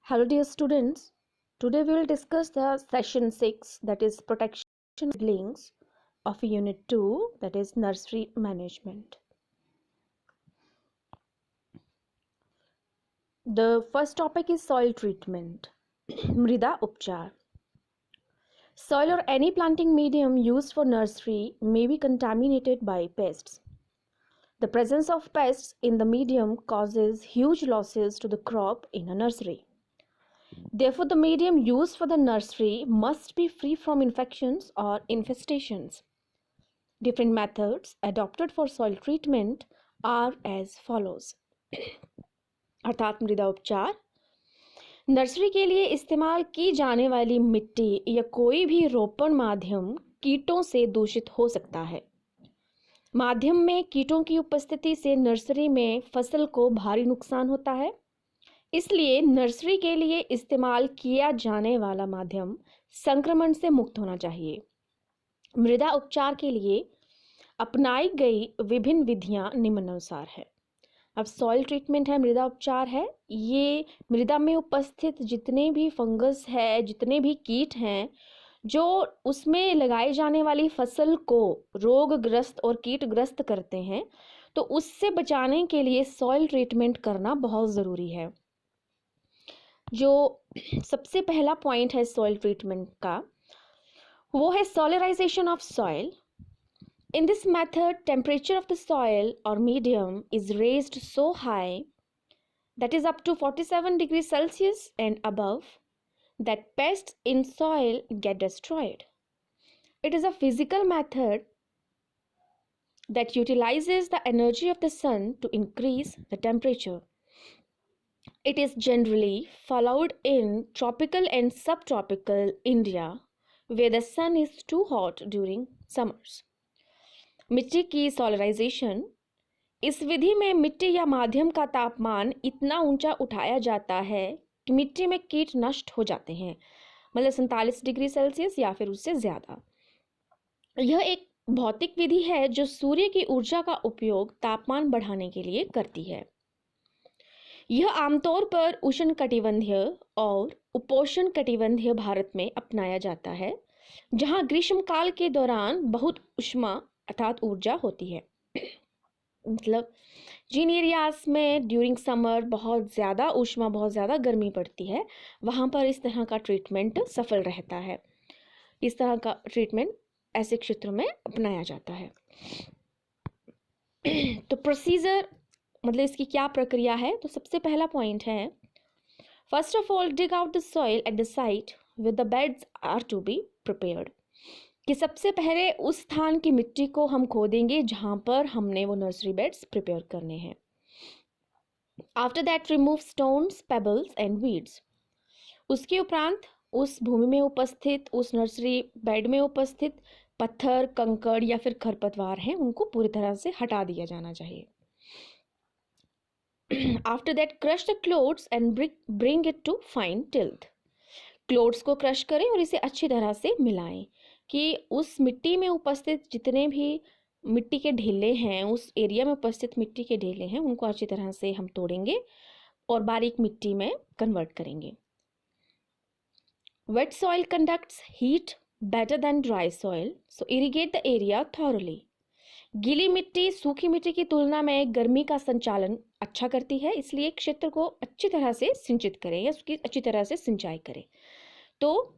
Hello, dear students. Today we will discuss the session 6, that is protection seedlings, of unit 2, that is nursery management. The first topic is soil treatment. Mrida Upchar. Soil or any planting medium used for nursery may be contaminated by pests. The presence of pests in the medium causes huge losses to the crop in a nursery. Therefore, the medium used for the nursery must be free from infections or infestations. Different methods adopted for soil treatment are as follows. अर्थात मृदा उपचार nursery के लिए इस्तेमाल की जाने वाली मिट्टी या कोई भी रोपण माध्यम कीटों से दूषित हो सकता है। माध्यम में कीटों की उपस्थिति से नर्सरी में फसल को भारी नुकसान होता है। इसलिए नर्सरी के लिए इस्तेमाल किया जाने वाला माध्यम संक्रमण से मुक्त होना चाहिए। मृदा उपचार के लिए अपनाई गई विभिन्न विधियां निम्नानुसार है। अब सॉइल ट्रीटमेंट है, मृदा उपचार है, ये मृदा में उपस्थित जितने भी फंगस है, जितने भी कीट हैं जो उसमें लगाई जाने वाली फसल को रोगग्रस्त और कीटग्रस्त करते हैं, तो उससे बचाने के लिए सॉइल ट्रीटमेंट करना बहुत ज़रूरी है। जो सबसे पहला पॉइंट है सॉइल ट्रीटमेंट का, वो है solarization of soil. In this method, temperature of the soil or medium is raised so high, that is up to 47 degrees Celsius and above, that pests in soil get destroyed. It is a physical method that utilizes the energy of the sun to increase the temperature. It is generally followed in tropical and subtropical India, where the sun is too hot during summers. मिट्टी की solarization, इस विधि में मिट्टी या माध्यम का तापमान इतना ऊंचा उठाया जाता है कि मिट्टी में कीट नष्ट हो जाते हैं, मतलब 47 डिग्री सेल्सियस या फिर उससे ज़्यादा। यह एक भौतिक विधि है जो सूर्य की ऊर्जा का उपयोग तापमान बढ़ाने के लिए करती है। यह आमतौर पर उष्णकटिबंधीय और उपोष्णकटिबंधीय भारत में अपनाया जाता है, जहां ग्रीष्मकाल के दौरान बहुत ऊष्मा अर्थात ऊर्जा होती है। मतलब जिन एरियाज में ड्यूरिंग समर बहुत ज़्यादा ऊष्मा, बहुत ज़्यादा गर्मी पड़ती है, वहाँ पर इस तरह का ट्रीटमेंट सफल रहता है। इस तरह का ट्रीटमेंट ऐसे क्षेत्रों में अपनाया जाता है। तो प्रोसीजर, मतलब इसकी क्या प्रक्रिया है, तो सबसे पहला पॉइंट है, first of all dig out the soil at the site with the beds are to be prepared, कि सबसे पहले उस स्थान की मिट्टी को हम खोदेंगे जहाँ पर हमने वो नर्सरी बेड्स प्रिपेयर करने हैं। After that remove stones, pebbles and weeds, उसके उपरांत उस भूमि में उपस्थित, उस नर्सरी बेड में उपस्थित पत्थर, कंकड़ या फिर खरपतवार हैं, उनको पूरी तरह से हटा दिया जाना चाहिए। After that crush the clods and bring it to fine tilth, clods को क्रश करें और इसे अच्छी तरह से मिलाएं कि उस मिट्टी में उपस्थित जितने भी मिट्टी के ढेले हैं, उस एरिया में उपस्थित मिट्टी के ढेले हैं, उनको अच्छी तरह से हम तोड़ेंगे और बारीक मिट्टी में कन्वर्ट करेंगे। Wait soil conducts heat better than dry soil, so irrigate the area thoroughly, गीली मिट्टी सूखी मिट्टी की तुलना में गर्मी का संचालन अच्छा करती है, इसलिए क्षेत्र को अच्छी तरह से सिंचित करें या उसकी अच्छी तरह से सिंचाई करें। तो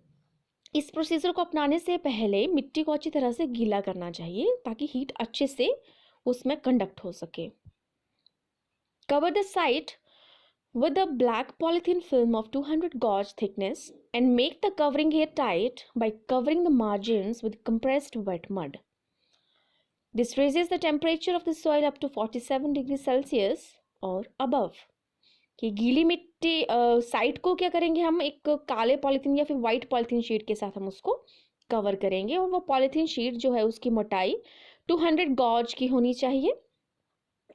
इस प्रोसीजर को अपनाने से पहले मिट्टी को अच्छी तरह से गीला करना चाहिए ताकि हीट अच्छे से उसमें कंडक्ट हो सके। Cover the site with a black polythene film of 200 gauge thickness and make the covering airtight by covering the margins with compressed wet mud. This raises the temperature of the soil up to 47 degrees Celsius or above. कि गीली मिट्टी site को क्या करेंगे, हम एक काले polythene या फिर वाइट पॉलीथीन शीट के साथ हम उसको कवर करेंगे, और वो पॉलीथीन शीट जो है उसकी मोटाई 200 गॉज की होनी चाहिए,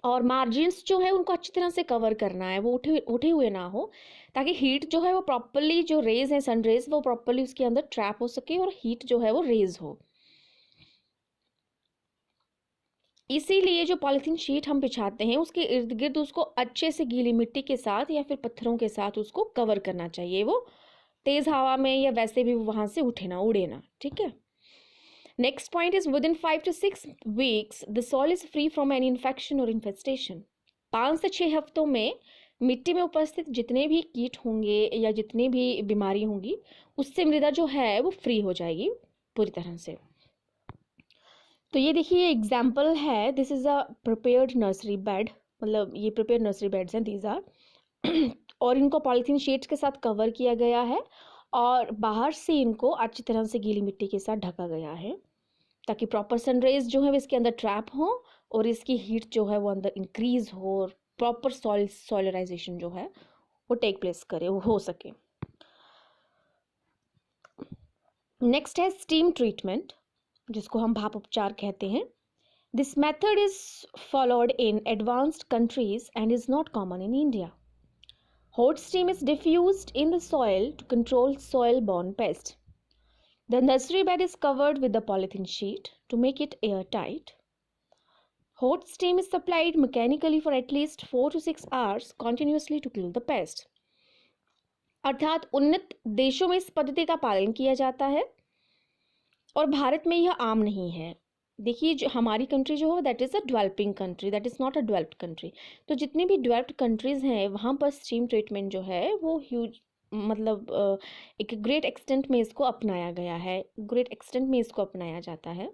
और मार्जिन्स जो है उनको अच्छी तरह से कवर करना है, वो उठे हुए ना हो, ताकि हीट जो है वो प्रॉपरली, जो रेज है सन रेज, वो प्रॉपरली उसके अंदर ट्रैप हो सके और हीट जो है वो रेज हो। इसीलिए जो पॉलीथीन शीट हम बिछाते हैं उसके इर्द गिर्द उसको अच्छे से गीली मिट्टी के साथ या फिर पत्थरों के साथ उसको कवर करना चाहिए, वो तेज हवा में या वैसे भी वहां से उठे ना, उड़े ना, ठीक है। Next point is with in 5 to 6 weeks the soil is free from any infection और इन्फेस्टेशन। 5 से 6 हफ्तों में मिट्टी में उपस्थित जितने भी कीट होंगे या जितनी भी बीमारी होंगी उससे मृदा जो है वो फ्री हो जाएगी पूरी तरह से। तो ये देखिए एग्जाम्पल है, this is a prepared nursery bed, मतलब ये प्रिपेयर्ड नर्सरी बेड्स हैं दीज आर और इनको पॉलीथीन शीट्स के साथ कवर किया गया है और बाहर से इनको अच्छी तरह से गीली मिट्टी के साथ ढका गया है ताकि प्रॉपर सनरेज जो है वो इसके अंदर ट्रैप हो और इसकी हीट जो है वो अंदर इंक्रीज हो और प्रॉपर सॉइलराइजेशन जो है वो टेक प्लेस करे, वो हो सके। नेक्स्ट है स्टीम ट्रीटमेंट, जिसको हम भाप उपचार कहते हैं। This method is followed in advanced countries and is not common in India. Hot steam is diffused in the soil to control soil-borne pests. The nursery bed is covered with a polythene sheet to make it airtight. Hot steam is supplied mechanically for at least 4 to 6 hours continuously to kill the pest. अर्थात उन्नत देशों में इस पद्धति का पालन किया जाता है और भारत में यह आम नहीं है। देखिए जो हमारी कंट्री जो है that is a developing country, that is not a developed country. तो जितनी भी डेवलप्ड कंट्रीज़ हैं वहाँ पर स्टीम ट्रीटमेंट जो है वो ह्यूज मतलब एक ग्रेट एक्सटेंट में इसको अपनाया गया है, ग्रेट एक्सटेंट में इसको अपनाया जाता है।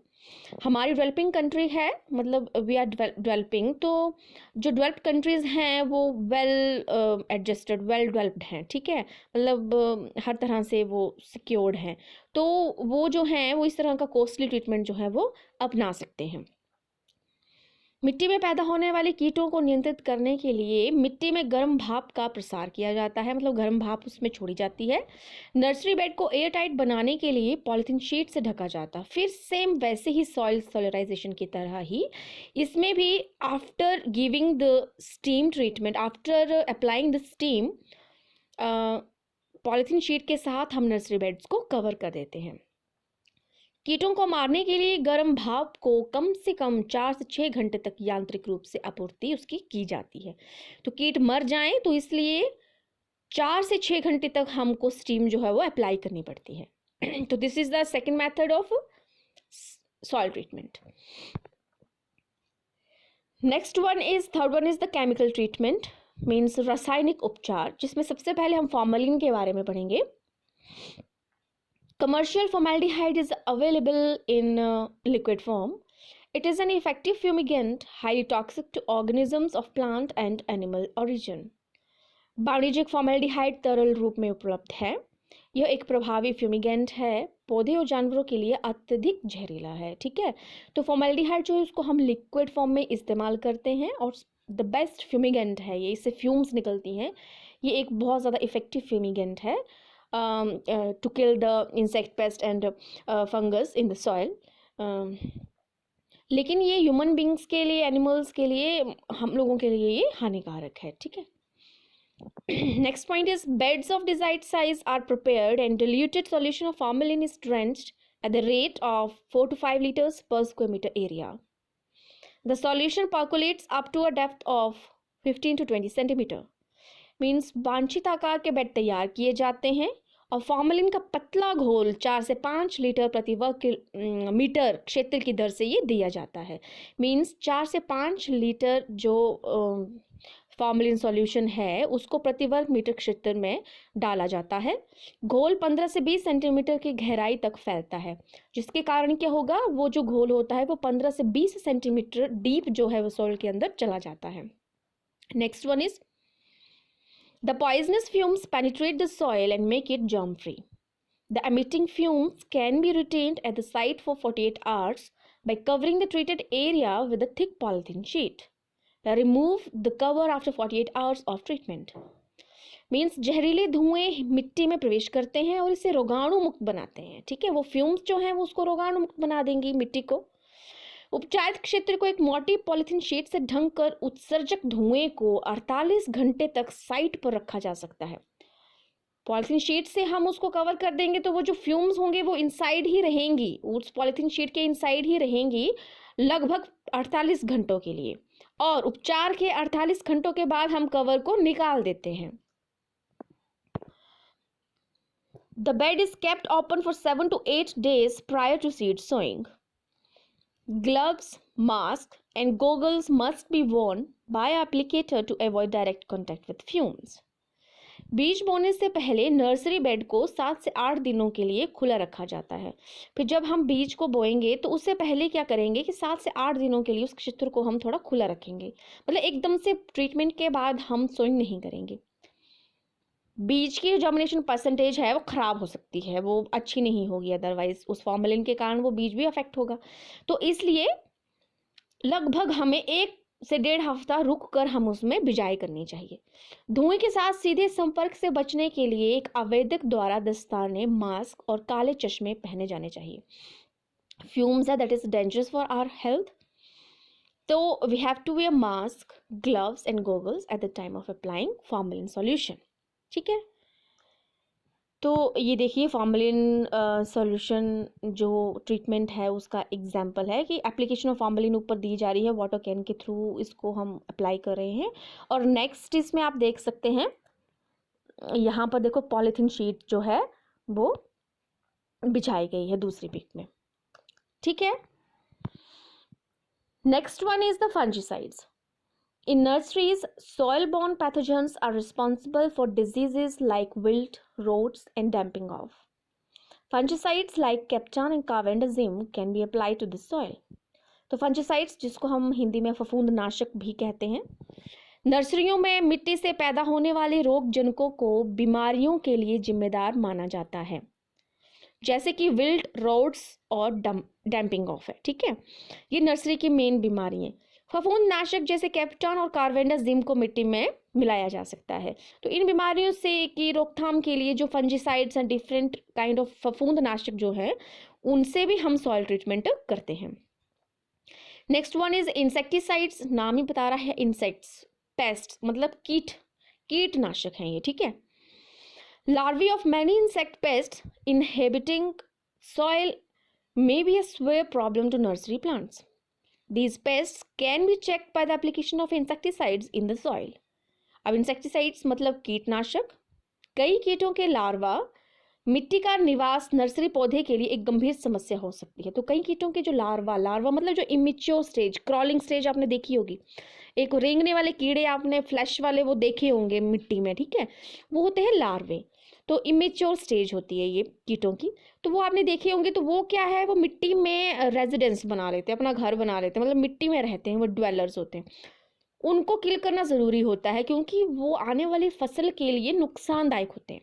हमारी डेवलपिंग कंट्री है, मतलब वी आर डेवलपिंग, तो जो डेवलप्ड कंट्रीज़ हैं वो वेल एडजस्टेड, वेल डेवलप्ड हैं, ठीक है, मतलब हर तरह से वो सिक्योर्ड हैं, तो वो जो हैं वो इस तरह का कॉस्टली ट्रीटमेंट जो है वो अपना सकते हैं। मिट्टी में पैदा होने वाले कीटों को नियंत्रित करने के लिए मिट्टी में गर्म भाप का प्रसार किया जाता है, मतलब गर्म भाप उसमें छोड़ी जाती है। नर्सरी बेड को एयर टाइट बनाने के लिए पॉलीथीन शीट से ढका जाता है। फिर सेम वैसे ही सॉइल सॉइलराइजेशन की तरह ही इसमें भी after giving the steam treatment, after applying the steam, polythene sheet के साथ हम नर्सरी बेड्स को कवर कर देते हैं। कीटों को मारने के लिए गर्म भाप को कम से कम 4 से 6 घंटे तक यांत्रिक रूप से आपूर्ति उसकी की जाती है। तो कीट मर जाएं तो इसलिए 4 से 6 घंटे तक हमको स्टीम जो है वो अप्लाई करनी पड़ती है। तो this is the second method of soil treatment. Next one is, third one is the chemical treatment, means रासायनिक उपचार, जिसमें सबसे पहले हम फॉर्मेलिन के बारे में पढ़ेंगे। Commercial formaldehyde is available in liquid form. It is an effective fumigant, highly toxic to organisms of plant and animal origin. वाणिज्यिक फॉर्मेल्डिहाइड तरल रूप में उपलब्ध है। यह एक प्रभावी फ्यूमिगेंट है, पौधे और जानवरों के लिए अत्यधिक जहरीला है, ठीक है। तो फॉर्मेल्डिहाइड जो है उसको हम लिक्विड फॉर्म में इस्तेमाल करते हैं और द बेस्ट फ्यूमिगेंट है ये, इससे फ्यूम्स निकलती हैं, ये एक बहुत ज़्यादा इफेक्टिव फ्यूमिगेंट है to kill the insect pest and fungus in the soil. लेकिन ये ह्यूमन बींग्स के लिए, एनिमल्स के लिए, हम लोगों के लिए ये हानिकारक है, ठीक है। Next point is, beds of desired size are prepared and diluted solution of formalin is drenched at the rate of 4 to 5 liters per square meter area. The solution percolates up to a depth of 15 to 20 centimeter. Means वांछित आकार के bed तैयार किए जाते हैं और formalin का पतला घोल 4 से 5 लीटर प्रति वर्ग मीटर क्षेत्र की दर से ये दिया जाता है। मीन्स 4 से 5 लीटर जो फॉर्मेलिन सॉल्यूशन है उसको प्रति वर्ग मीटर क्षेत्र में डाला जाता है। घोल 15 से 20 सेंटीमीटर की गहराई तक फैलता है, जिसके कारण क्या होगा, वो जो घोल होता है वो 15 से 20 सेंटीमीटर डीप जो है वो सॉइल के अंदर चला जाता है। Next one is, the poisonous fumes penetrate the soil and make it germ-free. The emitting fumes can be retained at the site for 48 hours by covering the treated area with a thick polythene sheet. Remove the cover after 48 hours of treatment. Means जहरीले धुएं मिट्टी में प्रवेश करते हैं और इसे रोगाणु मुक्त बनाते हैं, ठीक है। वो फ्यूम्स जो हैं वो उसको रोगाणु मुक्त बना देंगी मिट्टी को। उपचारित क्षेत्र को एक मोटी पॉलीथीन शीट से ढंक कर उत्सर्जक धुएं को 48 घंटे तक साइट पर रखा जा सकता है। पॉलीथीन शीट से हम उसको कवर कर देंगे तो वो जो फ्यूम्स होंगे वो इनसाइड ही रहेंगी, उस पॉलीथीन शीट के इनसाइड ही रहेंगी, लगभग 48 घंटों के लिए, और उपचार के 48 घंटों के बाद हम कवर को निकाल देते हैं। The bed is kept open for 7 to 8 days prior to seed sowing. Gloves, mask and goggles must be worn by applicator to avoid direct contact with fumes. बीज बोने से पहले नर्सरी बेड को 7 से 8 दिनों के लिए खुला रखा जाता है। फिर जब हम बीज को बोएंगे तो उससे पहले क्या करेंगे कि 7 से 8 दिनों के लिए उस क्षेत्र को हम थोड़ा खुला रखेंगे। मतलब एकदम से ट्रीटमेंट के बाद हम सोइंग नहीं करेंगे। बीज की जर्मिनेशन परसेंटेज है वो खराब हो सकती है, वो अच्छी नहीं होगी, अदरवाइज उस फॉर्मेलिन के कारण वो बीज भी अफेक्ट होगा। तो इसलिए लगभग हमें 1 से 1.5 हफ्ता रुक कर हम उसमें बिजाई करनी चाहिए। धुएं के साथ सीधे संपर्क से बचने के लिए एक आवेदक द्वारा दस्ताने, मास्क और काले चश्मे पहने जाने चाहिए। फ्यूम्स है that is dangerous for our health, तो we have to wear mask, gloves and goggles at the time of applying formalin solution. ठीक है, तो ये देखिए फॉर्मेलिन सॉल्यूशन जो ट्रीटमेंट है उसका एग्जांपल है कि एप्लीकेशन ऑफ फॉर्मेलिन ऊपर दी जा रही है, वाटर कैन के थ्रू इसको हम अप्लाई कर रहे हैं। और नेक्स्ट इसमें आप देख सकते हैं, यहाँ पर देखो पॉलीथीन शीट जो है वो बिछाई गई है दूसरी पिक में। ठीक है, next one is the fungicides. In nurseries, soil-borne pathogens are responsible for diseases like wilt, rots, and damping off. Fungicides like Captan and Carbendazim can be applied to the soil. तो fungicides जिसको हम हिंदी में फफूंदनाशक भी कहते हैं, नर्सरियों में मिट्टी से पैदा होने वाले रोग जनकों को बीमारियों के लिए जिम्मेदार माना जाता है, जैसे कि विल्ट, रोट्स और डैम्पिंग ऑफ है। ठीक है, ये नर्सरी की मेन बीमारी है। फफूंदनाशक जैसे कैप्टन और कार्बेंडाजिम को मिट्टी में मिलाया जा सकता है। तो इन बीमारियों से की रोकथाम के लिए जो fungicides and different kind of फफूंदनाशक जो है उनसे भी हम सॉइल ट्रीटमेंट करते हैं। Next one is insecticides. नाम ही बता रहा है इंसेक्ट्स, पेस्ट मतलब कीटनाशक हैं ये। ठीक है, larvae of many insect pests inhabiting soil may be a severe problem to nursery plants. These pests can be checked by the application of insecticides in the soil. अब इंसेक्टिसाइड्स मतलब कीटनाशक। कई कीटों के लार्वा मिट्टी का निवास नर्सरी पौधे के लिए एक गंभीर समस्या हो सकती है। तो कई कीटों के जो लार्वा मतलब जो इमेच्योर स्टेज, क्रॉलिंग स्टेज आपने देखी होगी, एक रेंगने वाले कीड़े आपने फ्लैश वाले वो देखे होंगे मिट्टी में। ठीक है, वो होते हैं लार्वे। तो इमेच्योर स्टेज होती है ये कीटों की, तो वो आपने देखे होंगे। तो वो क्या है, वो मिट्टी में रेजिडेंस बना लेते हैं, अपना घर बना लेते हैं, मतलब मिट्टी में रहते हैं, वो ड्वेलर्स होते हैं। उनको किल करना ज़रूरी होता है क्योंकि वो आने वाली फसल के लिए नुकसानदायक होते हैं।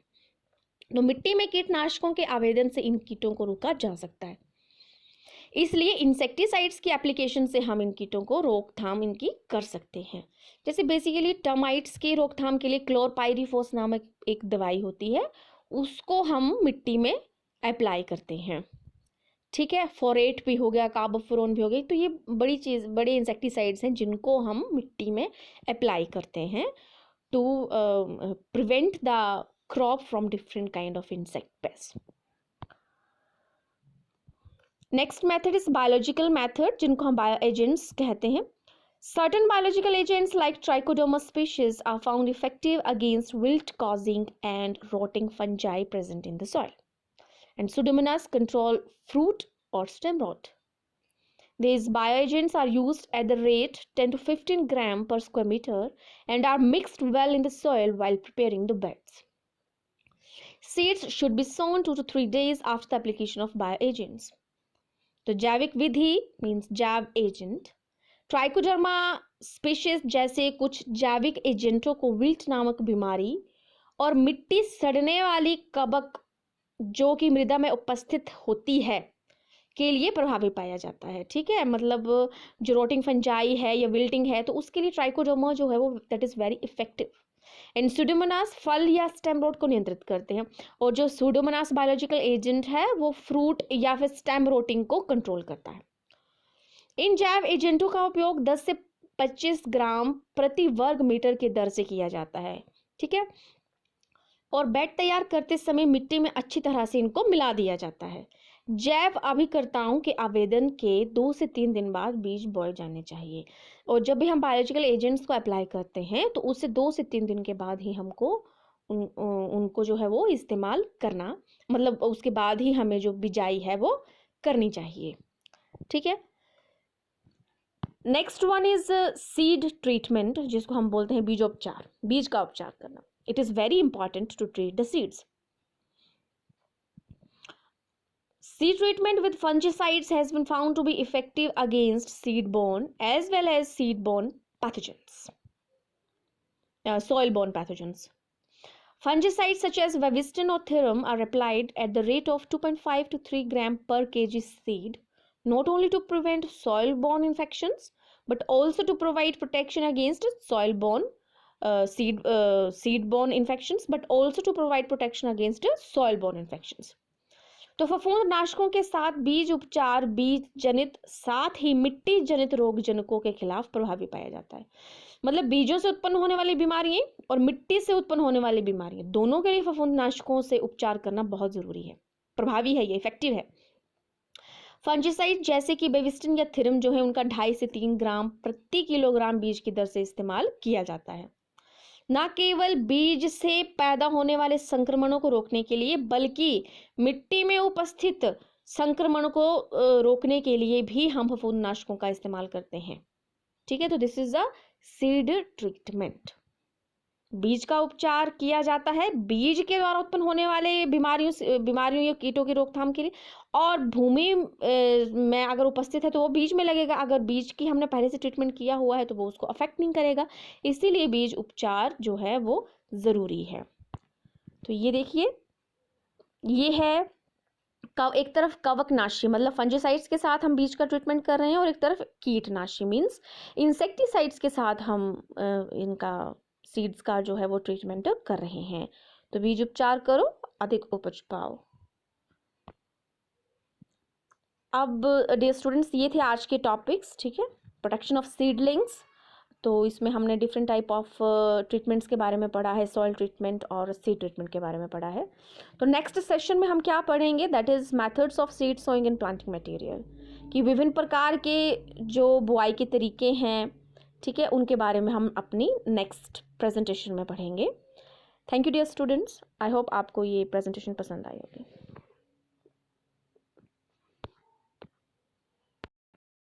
तो मिट्टी में कीटनाशकों के आवेदन से इन कीटों को रोका जा सकता है। इसलिए इंसेक्टिसाइड्स की एप्लीकेशन से हम इन कीटों को रोकथाम इनकी कर सकते हैं। जैसे बेसिकली टर्माइट्स की रोकथाम के लिए क्लोरपाइरीफॉस नामक एक दवाई होती है, उसको हम मिट्टी में अप्लाई करते हैं। ठीक है, फोरेट भी हो गया, कार्बोफुरॉन भी हो गई। तो ये बड़े इंसेक्टिसाइड्स हैं जिनको हम मिट्टी में अप्लाई करते हैं to prevent the crop from different kind of insect pest. Next method is biological method, जिनको हम बायो एजेंट्स कहते हैं। Certain biological agents like Trichoderma species are found effective against wilt-causing and rotting fungi present in the soil. And Pseudomonas control fruit or stem rot. These bioagents are used at the rate 10 to 15 gram per square meter and are mixed well in the soil while preparing the beds. Seeds should be sown 2 to 3 days after the application of bioagents. तो जैविक विधि means जैव agent, trichoderma species जैसे कुछ जैविक एजेंटों को wilt नामक बीमारी और मिट्टी सड़ने वाली कवक जो कि मृदा में उपस्थित होती है के लिए प्रभावी पाया जाता है। ठीक है, मतलब जो रोटिंग फंजाई है या विल्टिंग है तो उसके लिए ट्राइकोडर्मा जो है वो that is very effective. And Pseudomonas फल या स्टेम रोट को नियंत्रित करते हैं, और जो सुडोमोनास बायोलॉजिकल एजेंट है वो फ्रूट या फिर स्टेम रोटिंग को कंट्रोल करता है। इन जैव एजेंटों का उपयोग 10 से 25 ग्राम प्रति वर्ग मीटर के दर से किया जाता है। ठीक है, और बेड तैयार करते समय मिट्टी में अच्छी तरह से इनको मिला दिया जाता है। जैव अभिकर्ताओं के आवेदन के 2 से 3 दिन बाद बीज बोए जाने चाहिए। और जब भी हम बायोलॉजिकल एजेंट्स को अप्लाई करते हैं तो उससे 2 से 3 दिन के बाद ही हमको उनको जो है वो इस्तेमाल करना, मतलब उसके बाद ही हमें जो बिजाई है वो करनी चाहिए। ठीक है। Next one is seed treatment, जिसको हम बोलते हैं बीजोपचार, बीज का उपचार करना। It is very important to treat the seeds. Seed treatment with fungicides has been found to be effective against seed-borne as well as seed-borne pathogens, soil-borne pathogens. Fungicides such as Vavistin or Thirum are applied at the rate of 2.5 to 3 gram per kg seed, not only to prevent soil-borne infections, but also to provide protection against soil-borne seed-borne infections, but also to provide protection against soil-borne infections. तो फफूंदनाशकों के साथ बीज उपचार बीज जनित साथ ही मिट्टी जनित रोग जनकों के खिलाफ प्रभावी पाया जाता है। मतलब बीजों से उत्पन्न होने वाली बीमारियां और मिट्टी से उत्पन्न होने वाली बीमारियां दोनों के लिए फफूंदनाशकों से उपचार करना बहुत जरूरी है, प्रभावी है, ये इफेक्टिव है। फंजिसाइड जैसे कि बेविस्टिन या थिरम जो है उनका 2.5 से 3 ग्राम प्रति किलोग्राम बीज की दर से इस्तेमाल किया जाता है, न केवल बीज से पैदा होने वाले संक्रमणों को रोकने के लिए बल्कि मिट्टी में उपस्थित संक्रमण को रोकने के लिए भी हम फफूंदनाशकों का इस्तेमाल करते हैं। ठीक है, तो this is a seed treatment. बीज का उपचार किया जाता है बीज के द्वारा उत्पन्न होने वाले बीमारियों या कीटों की रोकथाम के लिए, और भूमि में अगर उपस्थित है तो वो बीज में लगेगा, अगर बीज की हमने पहले से ट्रीटमेंट किया हुआ है तो वो उसको अफेक्ट नहीं करेगा, इसीलिए बीज उपचार जो है वो ज़रूरी है। तो ये देखिए, ये है एक तरफ कवकनाशी मतलब फंजिसाइड्स के साथ हम बीज का ट्रीटमेंट कर रहे हैं, और एक तरफ कीटनाशी मीन्स इंसेक्टिसाइड्स के साथ हम इनका सीड्स का जो है वो ट्रीटमेंट कर रहे हैं। तो बीज उपचार करो, अधिक उपज पाओ। अब डियर स्टूडेंट्स, ये थे आज के टॉपिक्स। ठीक है, प्रोटेक्शन ऑफ सीडलिंग्स, तो इसमें हमने डिफरेंट टाइप ऑफ ट्रीटमेंट्स के बारे में पढ़ा है, सॉइल ट्रीटमेंट और सीड ट्रीटमेंट के बारे में पढ़ा है। तो नेक्स्ट सेशन में हम क्या पढ़ेंगे, that is methods of seed sowing and planting material, कि विभिन्न प्रकार के जो बुआई के तरीके हैं, ठीक है, उनके बारे में हम अपनी नेक्स्ट प्रेजेंटेशन में पढ़ेंगे। Thank you dear students, I hope आपको ये प्रेजेंटेशन पसंद आई होगी।